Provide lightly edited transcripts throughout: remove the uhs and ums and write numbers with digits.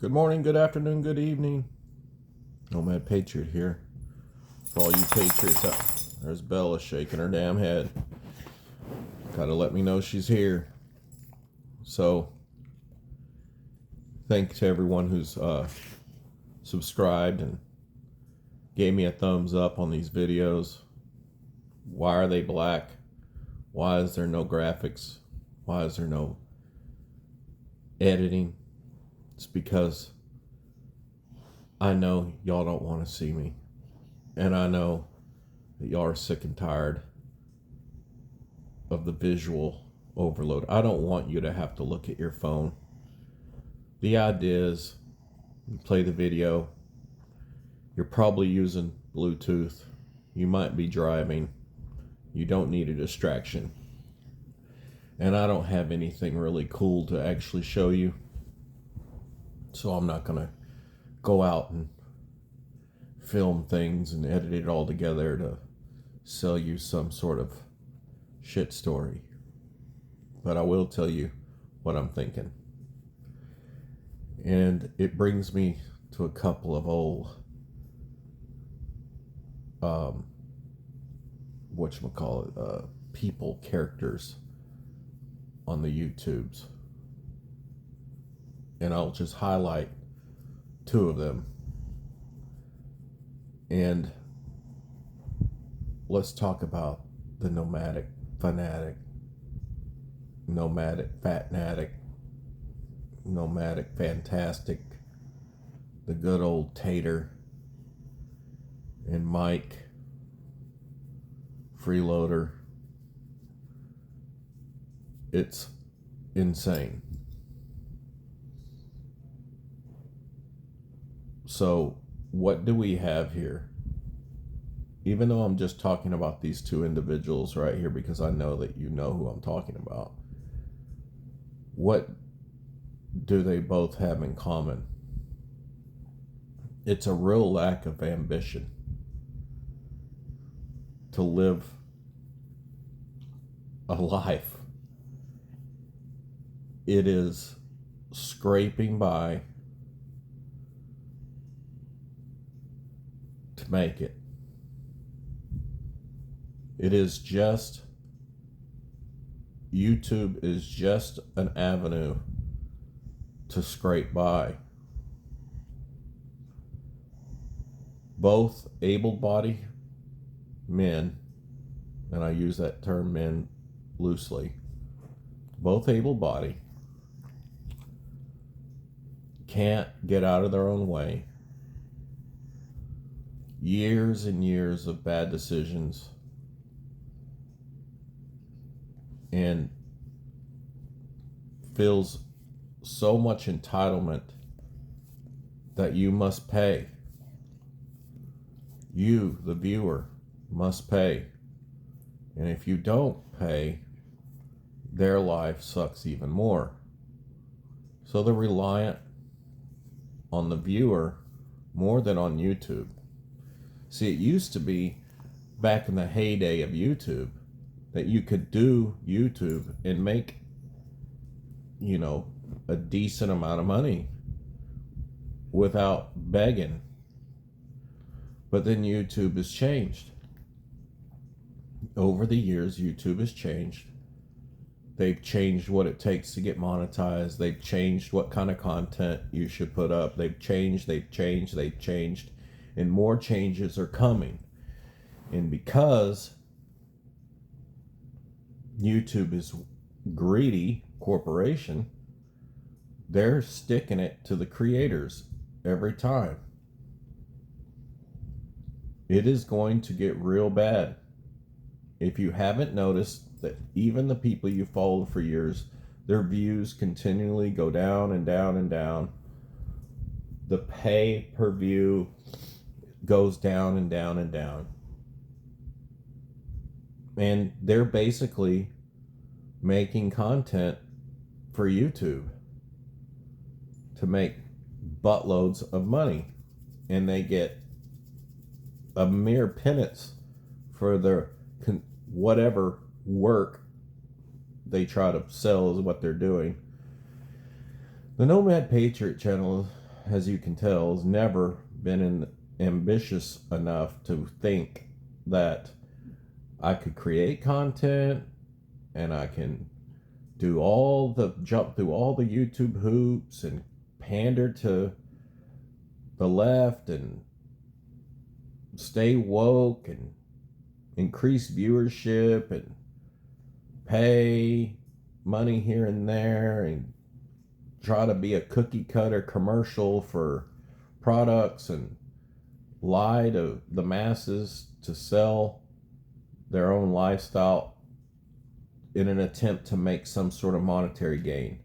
Good morning, good afternoon, good evening. Nomad Patriot here. For all you patriots out, there's Bella shaking her damn head. Gotta let me know she's here. So, thanks to everyone who's subscribed and gave me a thumbs up on these videos. Why are they black? Why is there no graphics? Why is there no editing? It's because I know y'all don't want to see me. And I know that y'all are sick and tired of the visual overload. I don't want you to have to look at your phone. The idea is you play the video. You're probably using Bluetooth. You might be driving. You don't need a distraction. And I don't have anything really cool to actually show you. So I'm not going to go out and film things and edit it all together to sell you some sort of shit story. But I will tell you what I'm thinking. And it brings me to a couple of old people characters on the YouTubes. And I'll just highlight two of them. And let's talk about the Nomadic Fanatic, Nomadic Fatnatic, Nomadic Fantastic, the good old Tator, and Mike, Freeloader. It's insane. So, what do we have here? Even though I'm just talking about these two individuals right here because I know that you know who I'm talking about, what do they both have in common? It's a real lack of ambition to live a life. It is scraping by to make it. It is just, YouTube is just an avenue to scrape by. Both able-bodied men, and I use that term men loosely, both able-bodied, can't get out of their own way. Years and years of bad decisions, and feels so much entitlement that you must pay. You, the viewer, must pay. And if you don't pay, their life sucks even more. So they're reliant on the viewer more than on YouTube. See, it used to be back in the heyday of YouTube that you could do YouTube and make, a decent amount of money without begging. But then YouTube has changed. Over the years, YouTube has changed. They've changed what it takes to get monetized. They've changed what kind of content you should put up. They've changed. And more changes are coming. And because YouTube is greedy corporation, they're sticking it to the creators every time. It is going to get real bad. If you haven't noticed that even the people you followed for years, their views continually go down and down and down. The pay per view goes down and down and down. And they're basically making content for YouTube to make buttloads of money. And they get a mere pittance for their whatever work they try to sell is what they're doing. The Nomad Patriot channel as you can tell, has never been ambitious enough to think that I could create content and I can jump through all the YouTube hoops and pander to the left and stay woke and increase viewership and pay money here and there and try to be a cookie cutter commercial for products and lie to the masses to sell their own lifestyle in an attempt to make some sort of monetary gain.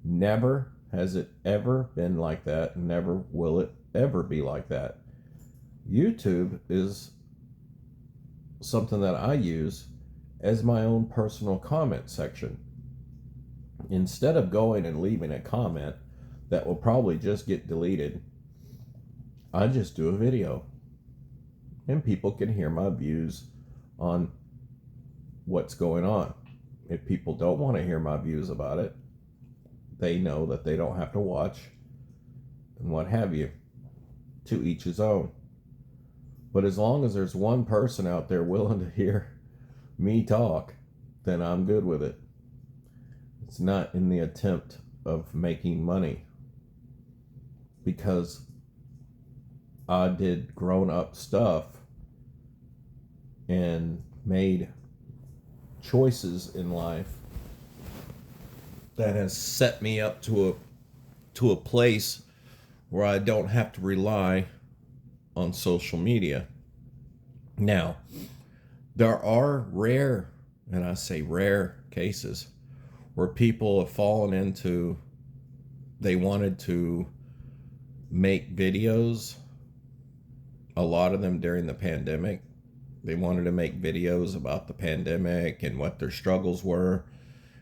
Never has it ever been like that. Never will it ever be like that. YouTube is something that I use as my own personal comment section. Instead of going and leaving a comment that will probably just get deleted, I just do a video. And people can hear my views on what's going on. If people don't want to hear my views about it, they know that they don't have to watch and what have you. To each his own. But as long as there's one person out there willing to hear me talk, then I'm good with it. It's not in the attempt of making money, because I did grown up stuff and made choices in life that has set me up to a place where I don't have to rely on social media. Now, there are rare, and I say rare, cases where people have fallen into, they wanted to make videos, a lot of them during the pandemic. They wanted to make videos about the pandemic and what their struggles were,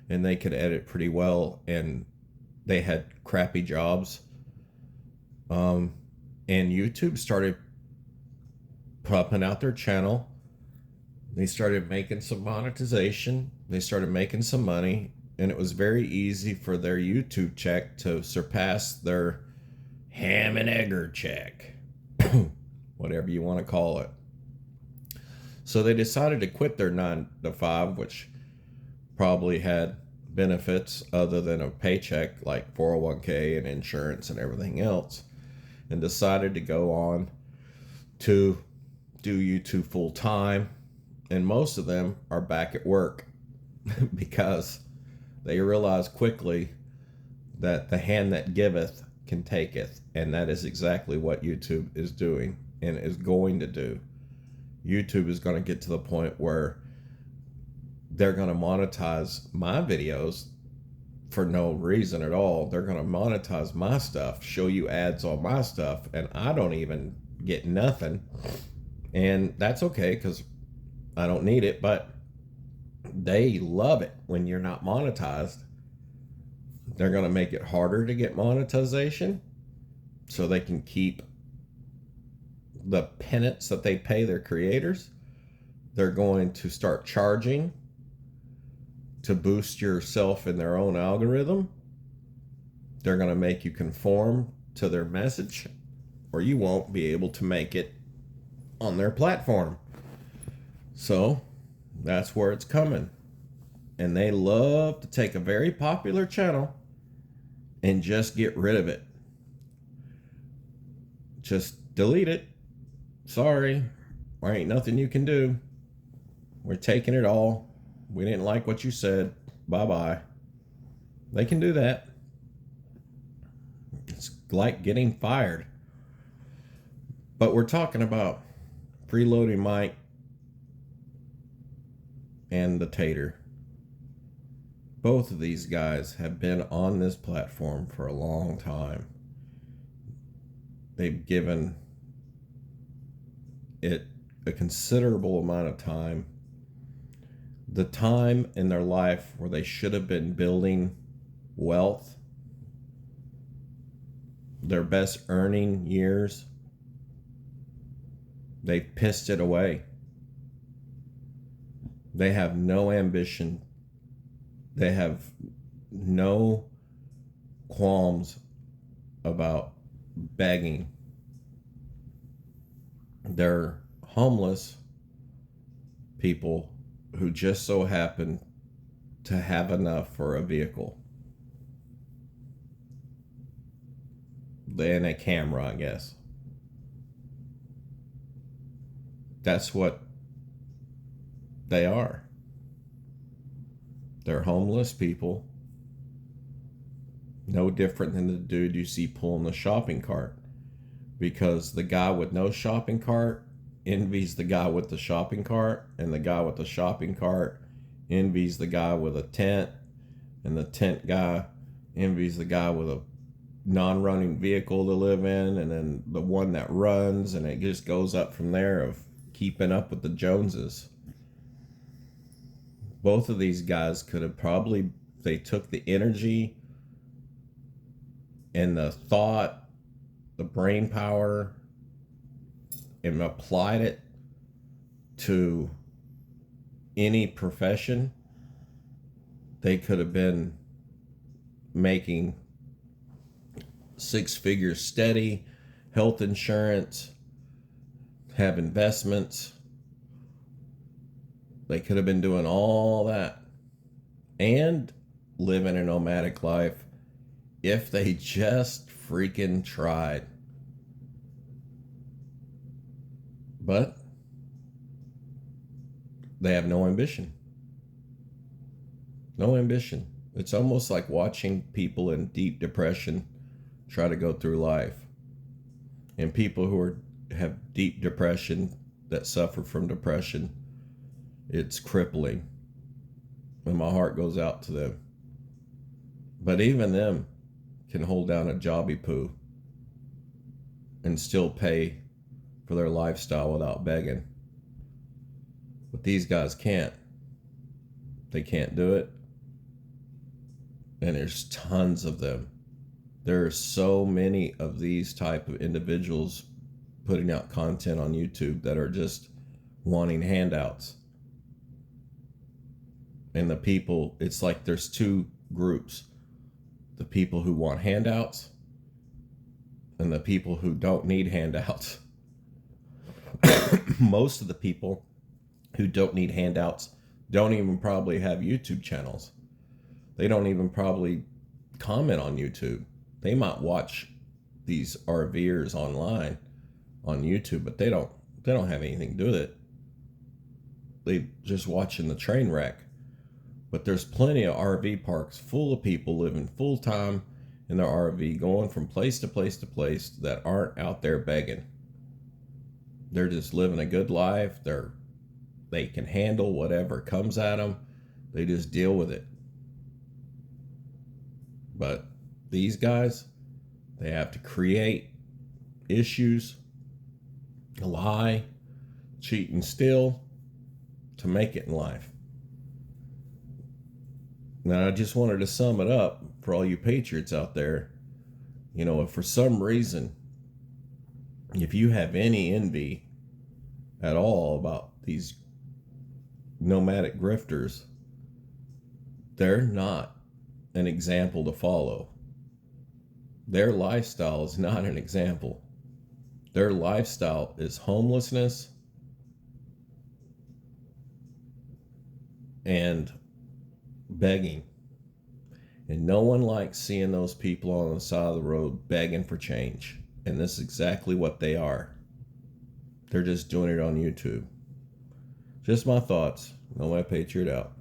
and they could edit pretty well, and they had crappy jobs. And YouTube started pumping out their channel. They started making some monetization. They started making some money, and it was very easy for their YouTube check to surpass their ham and egger check, whatever you want to call it. So they decided to quit their 9 to 5, which probably had benefits other than a paycheck like 401k and insurance and everything else, and decided to go on to do YouTube full time. And most of them are back at work because they realize quickly that the hand that giveth can taketh, and that is exactly what YouTube is doing and is going to do. YouTube is going to get to the point where they're going to monetize my videos for no reason at all. They're going to monetize my stuff, show you ads on my stuff, and I don't even get nothing. And that's okay, because I don't need it, but they love it when you're not monetized. They're going to make it harder to get monetization so they can keep the penance that they pay their creators. They're going to start charging to boost yourself in their own algorithm. They're going to make you conform to their message, or you won't be able to make it on their platform. So that's where it's coming. And they love to take a very popular channel and just get rid of it. Just delete it. Sorry, there ain't nothing you can do. We're taking it all. We didn't like what you said. Bye-bye. They can do that. It's like getting fired. But we're talking about Freeloading Mike and the Tator. Both of these guys have been on this platform for a long time. They've given it a considerable amount of time. The time in their life where they should have been building wealth, their best earning years, they've pissed it away. They have no ambition. They have no qualms about begging. They're homeless people who just so happen to have enough for a vehicle and a camera, I guess. That's what they are. They're homeless people, no different than the dude you see pulling the shopping cart. Because the guy with no shopping cart envies the guy with the shopping cart, and the guy with the shopping cart envies the guy with a tent, and the tent guy envies the guy with a non-running vehicle to live in, and then the one that runs, and it just goes up from there of keeping up with the Joneses. Both of these guys could have probably, they took the energy and the thought, the brain power, and applied it to any profession, they could have been making 6 figures steady, health insurance, have investments. They could have been doing all that and living a nomadic life if they just freaking tried. But they have no ambition. No ambition. It's almost like watching people in deep depression try to go through life. And people who have deep depression, that suffer from depression, it's crippling. And my heart goes out to them. But even them can hold down a jobby poo and still pay for their lifestyle without begging. But these guys can't. They can't do it. And there's tons of them. There are so many of these type of individuals putting out content on YouTube that are just wanting handouts. And the people, it's like there's 2 groups. The people who want handouts and the people who don't need handouts. Most of the people who don't need handouts don't even probably have YouTube channels. They don't even probably comment on YouTube. They might watch these RVers online on YouTube, but they don't have anything to do with it. They just watching the train wreck. But there's plenty of RV parks full of people living full time in their RV, going from place to place to place, that aren't out there begging. They're just living a good life. They can handle whatever comes at them. They just deal with it. But these guys, they have to create issues, lie, cheat, and steal to make it in life. Now, I just wanted to sum it up for all you patriots out there. You know, if for some reason, if you have any envy at all about these nomadic grifters, they're not an example to follow. Their lifestyle is not an example. Their lifestyle is homelessness and begging. And no one likes seeing those people on the side of the road begging for change. And this is exactly what they are. They're just doing it on YouTube. Just my thoughts. Nomadic Patriot out.